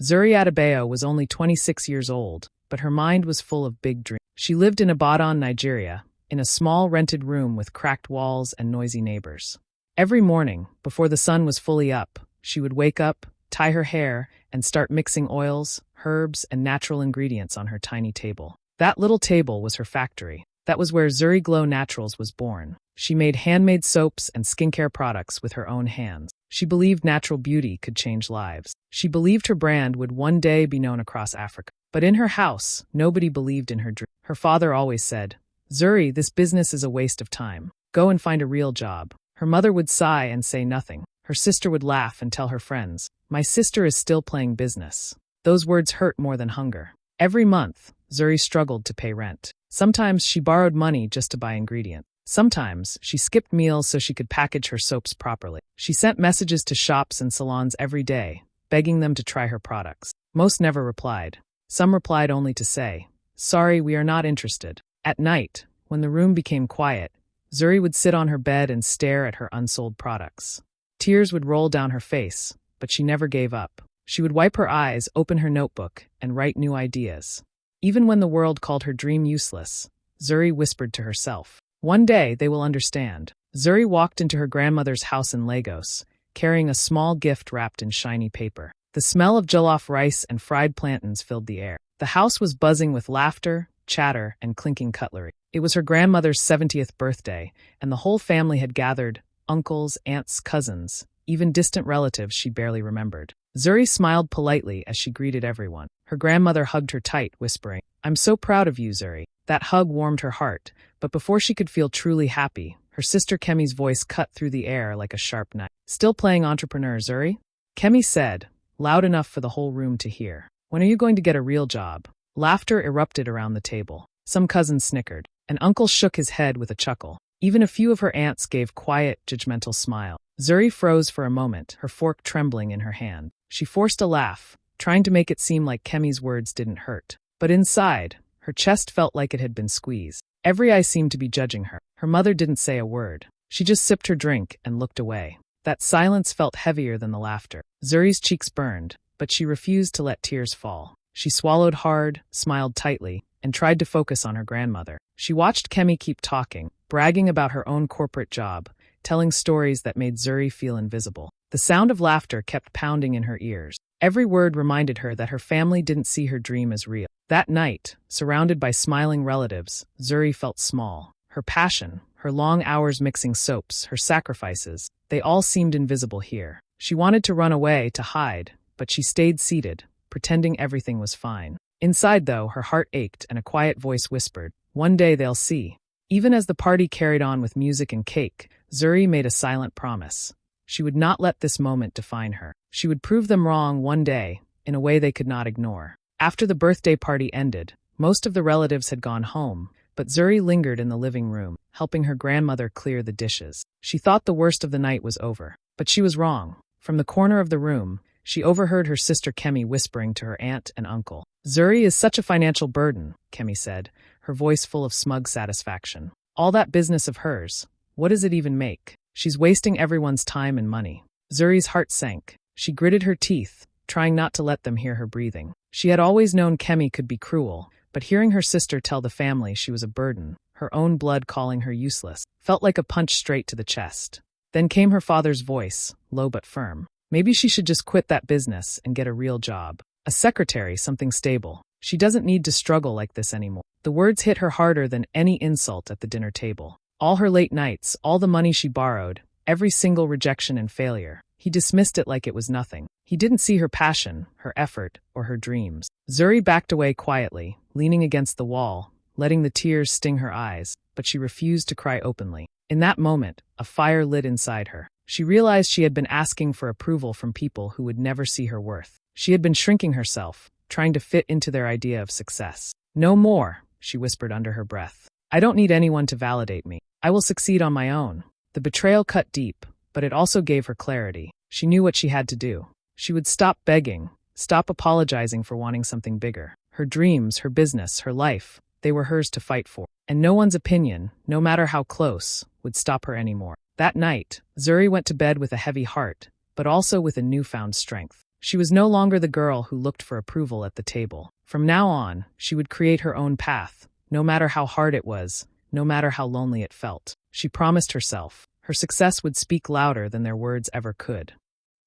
Zuri Adebayo was only 26 years old, but her mind was full of big dreams. She lived in Ibadan, Nigeria, in a small rented room with cracked walls and noisy neighbors. Every morning, before the sun was fully up, she would wake up, tie her hair, and start mixing oils, herbs, and natural ingredients on her tiny table. That little table was her factory. That was where Zuri Glow Naturals was born. She made handmade soaps and skincare products with her own hands. She believed natural beauty could change lives. She believed her brand would one day be known across Africa. But in her house, nobody believed in her dream. Her father always said, "Zuri, this business is a waste of time. Go and find a real job." Her mother would sigh and say nothing. Her sister would laugh and tell her friends, "My sister is still playing business." Those words hurt more than hunger. Every month, Zuri struggled to pay rent. Sometimes she borrowed money just to buy ingredients. Sometimes she skipped meals so she could package her soaps properly. She sent messages to shops and salons every day, begging them to try her products. Most never replied. Some replied only to say, "Sorry, we are not interested." At night, when the room became quiet, Zuri would sit on her bed and stare at her unsold products. Tears would roll down her face, but she never gave up. She would wipe her eyes, open her notebook, and write new ideas. Even when the world called her dream useless, Zuri whispered to herself, "One day they will understand." Zuri walked into her grandmother's house in Lagos, carrying a small gift wrapped in shiny paper. The smell of jollof rice and fried plantains filled the air. The house was buzzing with laughter, chatter, and clinking cutlery. It was her grandmother's 70th birthday, and the whole family had gathered, uncles, aunts, cousins, even distant relatives she barely remembered. Zuri smiled politely as she greeted everyone. Her grandmother hugged her tight, whispering, "I'm so proud of you, Zuri." That hug warmed her heart, but before she could feel truly happy, her sister Kemi's voice cut through the air like a sharp knife. "Still playing entrepreneur, Zuri?" Kemi said, loud enough for the whole room to hear. "When are you going to get a real job?" Laughter erupted around the table. Some cousins snickered. An uncle shook his head with a chuckle. Even a few of her aunts gave quiet, judgmental smile. Zuri froze for a moment, her fork trembling in her hand. She forced a laugh, trying to make it seem like Kemi's words didn't hurt. But inside, her chest felt like it had been squeezed. Every eye seemed to be judging her. Her mother didn't say a word. She just sipped her drink and looked away. That silence felt heavier than the laughter. Zuri's cheeks burned, but she refused to let tears fall. She swallowed hard, smiled tightly, and tried to focus on her grandmother. She watched Kemi keep talking, bragging about her own corporate job, telling stories that made Zuri feel invisible. The sound of laughter kept pounding in her ears. Every word reminded her that her family didn't see her dream as real. That night, surrounded by smiling relatives, Zuri felt small. Her passion, her long hours mixing soaps, her sacrifices, they all seemed invisible here. She wanted to run away, to hide, but she stayed seated, pretending everything was fine. Inside, though, her heart ached and a quiet voice whispered, "One day they'll see." Even as the party carried on with music and cake, Zuri made a silent promise. She would not let this moment define her. She would prove them wrong one day, in a way they could not ignore. After the birthday party ended, most of the relatives had gone home, but Zuri lingered in the living room, helping her grandmother clear the dishes. She thought the worst of the night was over, but she was wrong. From the corner of the room, she overheard her sister Kemi whispering to her aunt and uncle. "Zuri is such a financial burden," Kemi said, her voice full of smug satisfaction. "All that business of hers, what does it even make? She's wasting everyone's time and money." Zuri's heart sank. She gritted her teeth, trying not to let them hear her breathing. She had always known Kemi could be cruel, but hearing her sister tell the family she was a burden, her own blood calling her useless, felt like a punch straight to the chest. Then came her father's voice, low but firm. Maybe she should just quit that business and get a real job. A secretary, something stable. She doesn't need to struggle like this anymore. The words hit her harder than any insult at the dinner table. All her late nights, all the money she borrowed, every single rejection and failure. He dismissed it like it was nothing. He didn't see her passion, her effort, or her dreams. Zuri backed away quietly, leaning against the wall, letting the tears sting her eyes, but she refused to cry openly. In that moment, a fire lit inside her. She realized she had been asking for approval from people who would never see her worth. She had been shrinking herself, trying to fit into their idea of success. "No more," she whispered under her breath. "I don't need anyone to validate me. I will succeed on my own." The betrayal cut deep, but it also gave her clarity. She knew what she had to do. She would stop begging, stop apologizing for wanting something bigger. Her dreams, her business, her life, they were hers to fight for. And no one's opinion, no matter how close, would stop her anymore. That night, Zuri went to bed with a heavy heart, but also with a newfound strength. She was no longer the girl who looked for approval at the table. From now on, she would create her own path, no matter how hard it was, no matter how lonely it felt. She promised herself. Her success would speak louder than their words ever could.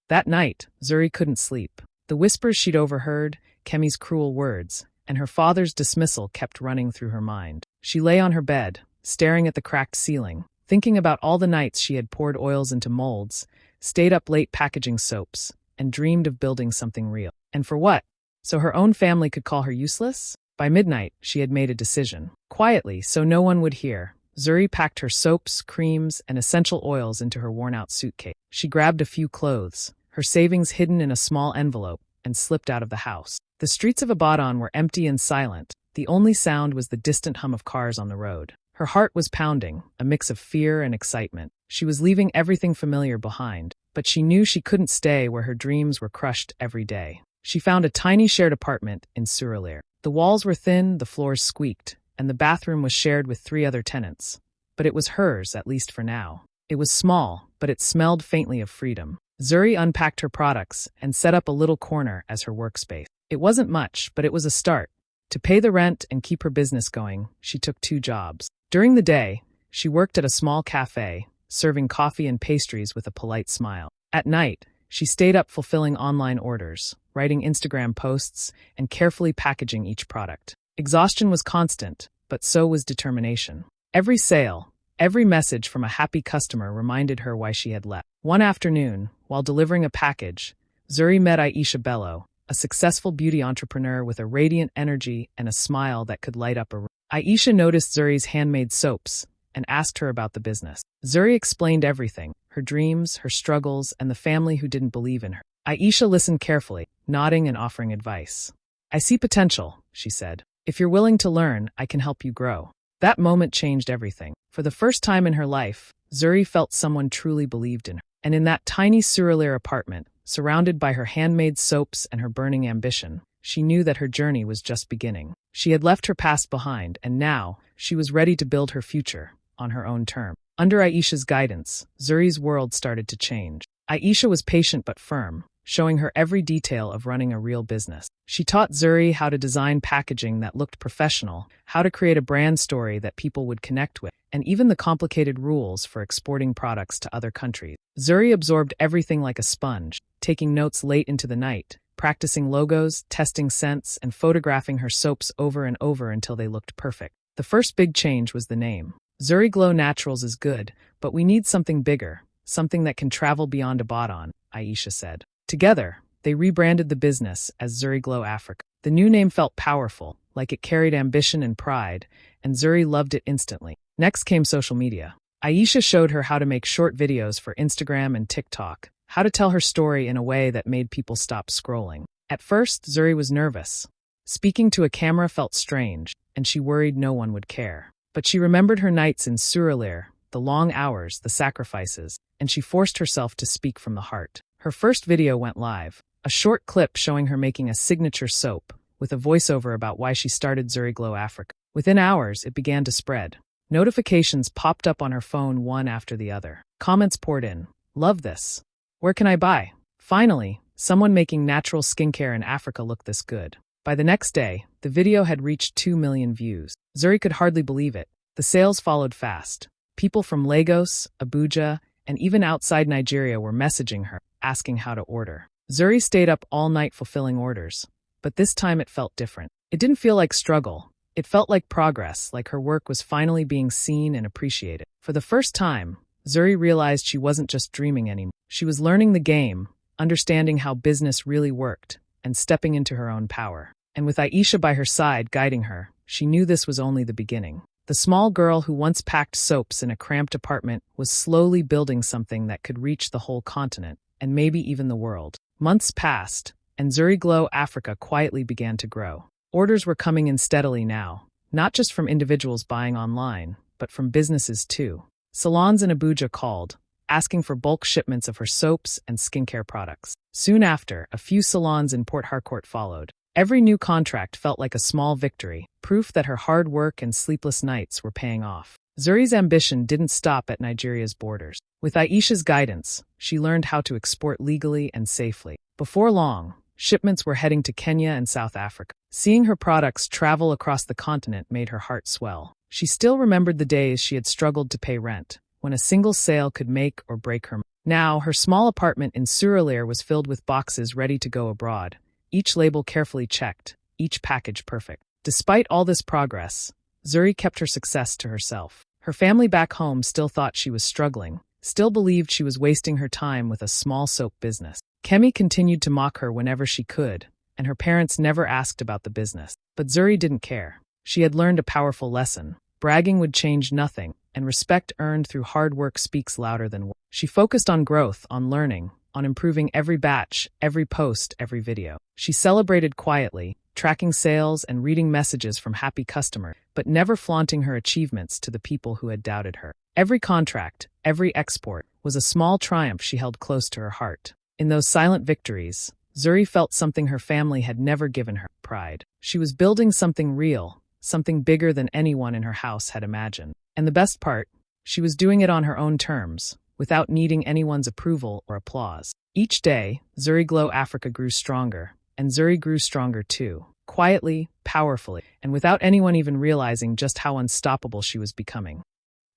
That night, Zuri couldn't sleep. The whispers she'd overheard, Kemi's cruel words, and her father's dismissal kept running through her mind. She lay on her bed, staring at the cracked ceiling, thinking about all the nights she had poured oils into molds, stayed up late packaging soaps, and dreamed of building something real. And for what? So her own family could call her useless? By midnight, she had made a decision. Quietly, so no one would hear, Zuri packed her soaps, creams, and essential oils into her worn-out suitcase. She grabbed a few clothes, her savings hidden in a small envelope, and slipped out of the house. The streets of Ibadan were empty and silent. The only sound was the distant hum of cars on the road. Her heart was pounding, a mix of fear and excitement. She was leaving everything familiar behind, but she knew she couldn't stay where her dreams were crushed every day. She found a tiny shared apartment in Surulere. The walls were thin, the floors squeaked, and the bathroom was shared with 3 other tenants. But it was hers, at least for now. It was small, but it smelled faintly of freedom. Zuri unpacked her products and set up a little corner as her workspace. It wasn't much, but it was a start. To pay the rent and keep her business going, she took 2 jobs. During the day, she worked at a small cafe, serving coffee and pastries with a polite smile. At night, she stayed up fulfilling online orders, writing Instagram posts, and carefully packaging each product. Exhaustion was constant, but so was determination. Every sale, every message from a happy customer reminded her why she had left. One afternoon, while delivering a package, Zuri met Aisha Bello, a successful beauty entrepreneur with a radiant energy and a smile that could light up a room. Aisha noticed Zuri's handmade soaps and asked her about the business. Zuri explained everything, her dreams, her struggles, and the family who didn't believe in her. Aisha listened carefully, nodding and offering advice. "I see potential," she said. "If you're willing to learn, I can help you grow." That moment changed everything. For the first time in her life, Zuri felt someone truly believed in her. And in that tiny Surulere apartment, surrounded by her handmade soaps and her burning ambition, she knew that her journey was just beginning. She had left her past behind, and now, she was ready to build her future, on her own terms. Under Aisha's guidance, Zuri's world started to change. Aisha was patient but firm, showing her every detail of running a real business. She taught Zuri how to design packaging that looked professional, how to create a brand story that people would connect with, and even the complicated rules for exporting products to other countries. Zuri absorbed everything like a sponge, taking notes late into the night, practicing logos, testing scents, and photographing her soaps over and over until they looked perfect. The first big change was the name. Zuri Glow Naturals is good, but we need something bigger, something that can travel beyond Ibadan, Aisha said. Together, they rebranded the business as Zuri Glow Africa. The new name felt powerful, like it carried ambition and pride, and Zuri loved it instantly. Next came social media. Aisha showed her how to make short videos for Instagram and TikTok, how to tell her story in a way that made people stop scrolling. At first, Zuri was nervous. Speaking to a camera felt strange, and she worried no one would care. But she remembered her nights in Surulere, the long hours, the sacrifices, and she forced herself to speak from the heart. Her first video went live, a short clip showing her making a signature soap, with a voiceover about why she started Zuri Glow Africa. Within hours, it began to spread. Notifications popped up on her phone one after the other. Comments poured in. "Love this. Where can I buy?" Finally, someone making natural skincare in Africa looked this good. By the next day, the video had reached 2 million views. Zuri could hardly believe it. The sales followed fast. People from Lagos, Abuja, and even outside Nigeria were messaging her, asking how to order. Zuri stayed up all night fulfilling orders, but this time it felt different. It didn't feel like struggle. It felt like progress, like her work was finally being seen and appreciated. For the first time, Zuri realized she wasn't just dreaming anymore. She was learning the game, understanding how business really worked, and stepping into her own power. And with Aisha by her side guiding her, she knew this was only the beginning. The small girl who once packed soaps in a cramped apartment was slowly building something that could reach the whole continent, and maybe even the world. Months passed, and Zuri Glow Africa quietly began to grow. Orders were coming in steadily now, not just from individuals buying online, but from businesses too. Salons in Abuja called, asking for bulk shipments of her soaps and skincare products. Soon after, a few salons in Port Harcourt followed. Every new contract felt like a small victory, proof that her hard work and sleepless nights were paying off. Zuri's ambition didn't stop at Nigeria's borders. With Aisha's guidance, she learned how to export legally and safely. Before long, shipments were heading to Kenya and South Africa. Seeing her products travel across the continent made her heart swell. She still remembered the days she had struggled to pay rent, when a single sale could make or break her. Now, her small apartment in Surulere was filled with boxes ready to go abroad, each label carefully checked, each package perfect. Despite all this progress, Zuri kept her success to herself. Her family back home still thought she was struggling, still believed she was wasting her time with a small soap business. Kemi continued to mock her whenever she could, and her parents never asked about the business. But Zuri didn't care. She had learned a powerful lesson. Bragging would change nothing, and respect earned through hard work speaks louder than words. She focused on growth, on learning, on improving every batch, every post, every video. She celebrated quietly, tracking sales and reading messages from happy customers, but never flaunting her achievements to the people who had doubted her. Every contract, every export, was a small triumph she held close to her heart. In those silent victories, Zuri felt something her family had never given her: pride. She was building something real, something bigger than anyone in her house had imagined. And the best part, she was doing it on her own terms, without needing anyone's approval or applause. Each day, Zuri Glow Africa grew stronger, and Zuri grew stronger too, quietly, powerfully, and without anyone even realizing just how unstoppable she was becoming.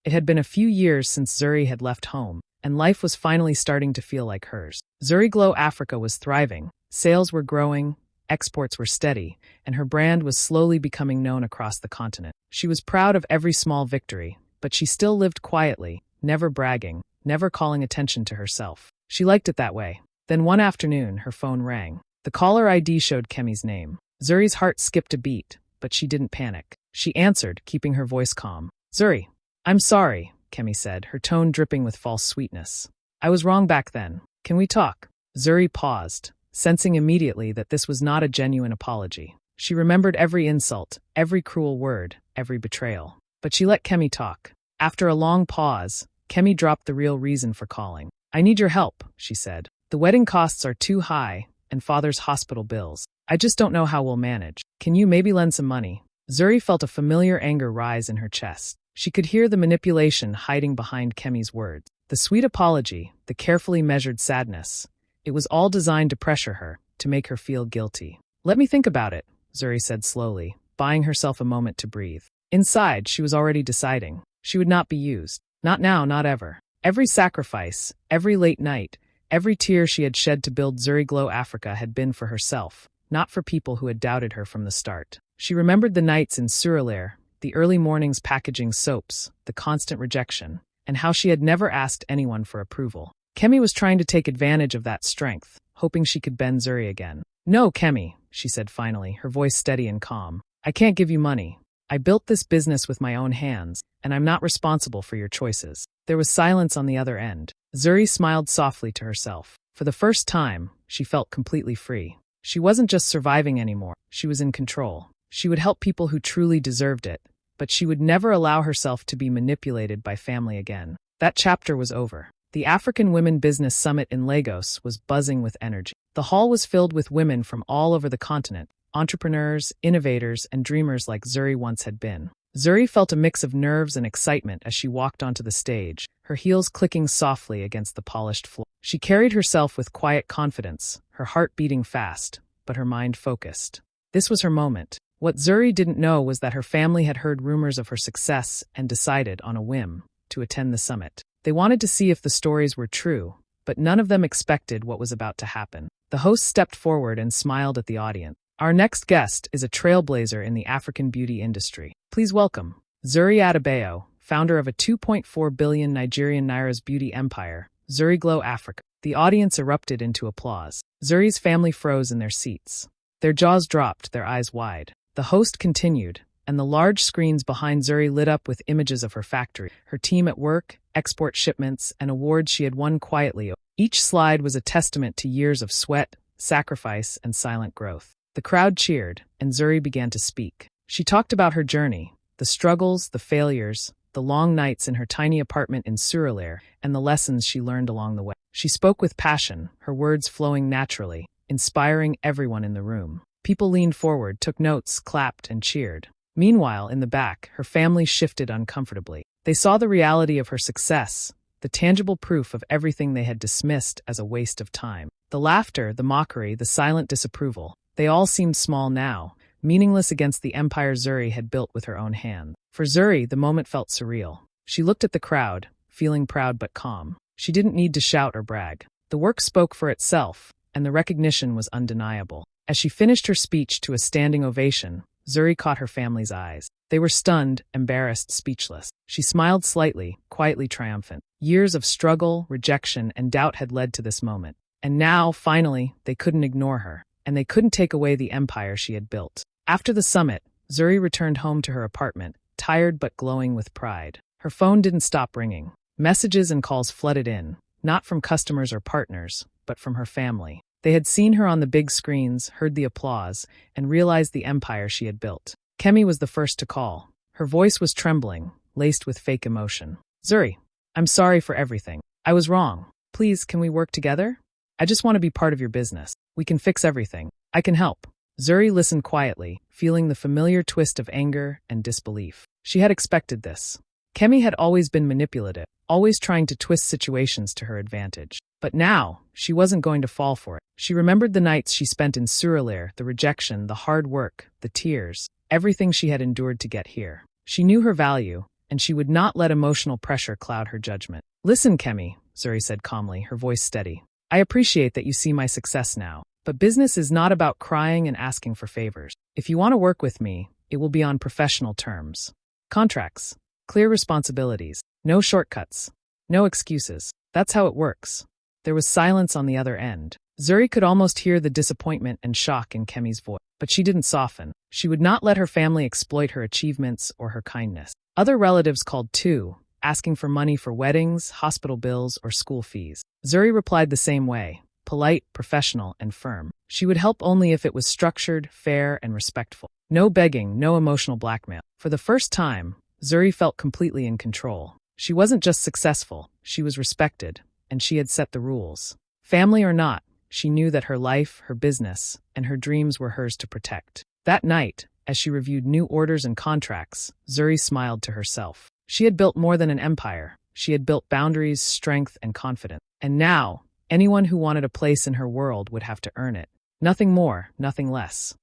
It had been a few years since Zuri had left home, and life was finally starting to feel like hers. Zuri Glow Africa was thriving, sales were growing, exports were steady, and her brand was slowly becoming known across the continent. She was proud of every small victory, but she still lived quietly, never bragging, never calling attention to herself. She liked it that way. Then one afternoon, her phone rang. The caller ID showed Kemi's name. Zuri's heart skipped a beat, but she didn't panic. She answered, keeping her voice calm. "Zuri, I'm sorry," Kemi said, her tone dripping with false sweetness. "I was wrong back then. Can we talk?" Zuri paused, sensing immediately that this was not a genuine apology. She remembered every insult, every cruel word, every betrayal. But she let Kemi talk. After a long pause, Kemi dropped the real reason for calling. "I need your help," she said. "The wedding costs are too high, and father's hospital bills. I just don't know how we'll manage. Can you maybe lend some money?" Zuri felt a familiar anger rise in her chest. She could hear the manipulation hiding behind Kemi's words. The sweet apology, the carefully measured sadness. It was all designed to pressure her, to make her feel guilty. "Let me think about it," Zuri said slowly, buying herself a moment to breathe. Inside, she was already deciding. She would not be used. Not now, not ever. Every sacrifice, every late night, every tear she had shed to build Zuri Glow Africa had been for herself, not for people who had doubted her from the start. She remembered the nights in Surulere, the early mornings packaging soaps, the constant rejection, and how she had never asked anyone for approval. Kemi was trying to take advantage of that strength, hoping she could bend Zuri again. "No, Kemi," she said finally, her voice steady and calm. "I can't give you money. I built this business with my own hands, and I'm not responsible for your choices." There was silence on the other end. Zuri smiled softly to herself. For the first time, she felt completely free. She wasn't just surviving anymore, she was in control. She would help people who truly deserved it, but she would never allow herself to be manipulated by family again. That chapter was over. The African Women Business Summit in Lagos was buzzing with energy. The hall was filled with women from all over the continent, entrepreneurs, innovators, and dreamers like Zuri once had been. Zuri felt a mix of nerves and excitement as she walked onto the stage, her heels clicking softly against the polished floor. She carried herself with quiet confidence, her heart beating fast, but her mind focused. This was her moment. What Zuri didn't know was that her family had heard rumors of her success and decided, on a whim, to attend the summit. They wanted to see if the stories were true, but none of them expected what was about to happen. The host stepped forward and smiled at the audience. "Our next guest is a trailblazer in the African beauty industry. Please welcome Zuri Adebayo, founder of a 2.4 billion Nigerian Naira's beauty empire, Zuri Glow Africa." The audience erupted into applause. Zuri's family froze in their seats. Their jaws dropped, their eyes wide. The host continued, and the large screens behind Zuri lit up with images of her factory, her team at work, export shipments, and awards she had won quietly. Each slide was a testament to years of sweat, sacrifice, and silent growth. The crowd cheered, and Zuri began to speak. She talked about her journey, the struggles, the failures, the long nights in her tiny apartment in Surulere, and the lessons she learned along the way. She spoke with passion, her words flowing naturally, inspiring everyone in the room. People leaned forward, took notes, clapped, and cheered. Meanwhile, in the back, her family shifted uncomfortably. They saw the reality of her success, the tangible proof of everything they had dismissed as a waste of time. The laughter, the mockery, the silent disapproval. They all seemed small now, meaningless against the empire Zuri had built with her own hand. For Zuri, the moment felt surreal. She looked at the crowd, feeling proud but calm. She didn't need to shout or brag. The work spoke for itself, and the recognition was undeniable. As she finished her speech to a standing ovation, Zuri caught her family's eyes. They were stunned, embarrassed, speechless. She smiled slightly, quietly triumphant. Years of struggle, rejection, and doubt had led to this moment. And now, finally, they couldn't ignore her, and they couldn't take away the empire she had built. After the summit, Zuri returned home to her apartment, tired but glowing with pride. Her phone didn't stop ringing. Messages and calls flooded in, not from customers or partners, but from her family. They had seen her on the big screens, heard the applause, and realized the empire she had built. Kemi was the first to call. Her voice was trembling, laced with fake emotion. "Zuri, I'm sorry for everything. I was wrong. Please, can we work together? I just want to be part of your business. We can fix everything. I can help." Zuri listened quietly, feeling the familiar twist of anger and disbelief. She had expected this. Kemi had always been manipulative, always trying to twist situations to her advantage. But now, she wasn't going to fall for it. She remembered the nights she spent in Surulere, the rejection, the hard work, the tears, everything she had endured to get here. She knew her value, and she would not let emotional pressure cloud her judgment. "Listen, Kemi," Zuri said calmly, her voice steady. "I appreciate that you see my success now, but business is not about crying and asking for favors. If you want to work with me, it will be on professional terms. Contracts, clear responsibilities, no shortcuts, no excuses. That's how it works." There was silence on the other end. Zuri could almost hear the disappointment and shock in Kemi's voice, but she didn't soften. She would not let her family exploit her achievements or her kindness. Other relatives called too, asking for money for weddings, hospital bills, or school fees. Zuri replied the same way, polite, professional, and firm. She would help only if it was structured, fair, and respectful. No begging, no emotional blackmail. For the first time, Zuri felt completely in control. She wasn't just successful, she was respected, and she had set the rules. Family or not, she knew that her life, her business, and her dreams were hers to protect. That night, as she reviewed new orders and contracts, Zuri smiled to herself. She had built more than an empire. She had built boundaries, strength, and confidence. And now, anyone who wanted a place in her world would have to earn it. Nothing more, nothing less.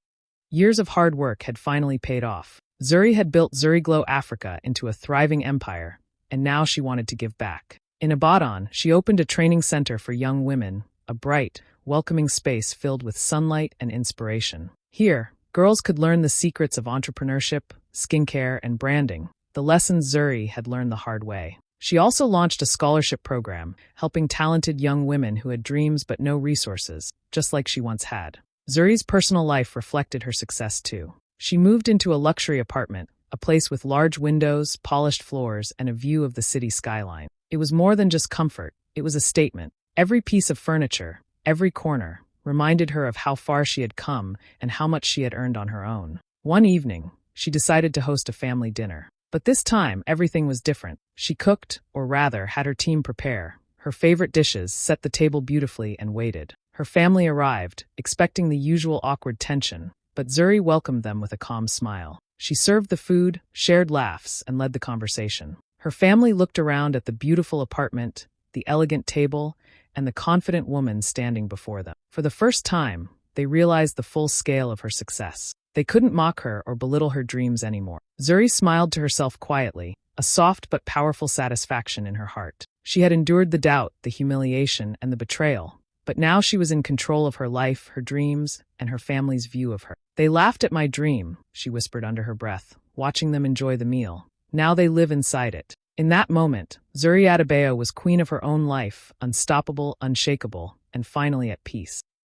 Years of hard work had finally paid off. Zuri had built Zuriglow Africa into a thriving empire, and now she wanted to give back. In Ibadan, she opened a training center for young women, a bright, welcoming space filled with sunlight and inspiration. Here, girls could learn the secrets of entrepreneurship, skincare, and branding, the lessons Zuri had learned the hard way. She also launched a scholarship program, helping talented young women who had dreams but no resources, just like she once had. Zuri's personal life reflected her success too. She moved into a luxury apartment, a place with large windows, polished floors, and a view of the city skyline. It was more than just comfort, it was a statement. Every piece of furniture, every corner, reminded her of how far she had come and how much she had earned on her own. One evening, she decided to host a family dinner. But this time, everything was different. She cooked, or rather, had her team prepare her favorite dishes, set the table beautifully, and waited. Her family arrived, expecting the usual awkward tension, but Zuri welcomed them with a calm smile. She served the food, shared laughs, and led the conversation. Her family looked around at the beautiful apartment, the elegant table, and the confident woman standing before them. For the first time, they realized the full scale of her success. They couldn't mock her or belittle her dreams anymore. Zuri smiled to herself quietly, a soft but powerful satisfaction in her heart. She had endured the doubt, the humiliation, and the betrayal, but now she was in control of her life, her dreams, and her family's view of her. "They laughed at my dream," she whispered under her breath, watching them enjoy the meal. "Now they live inside it." In that moment, Zuri Adebayo was queen of her own life, unstoppable, unshakable, and finally at peace.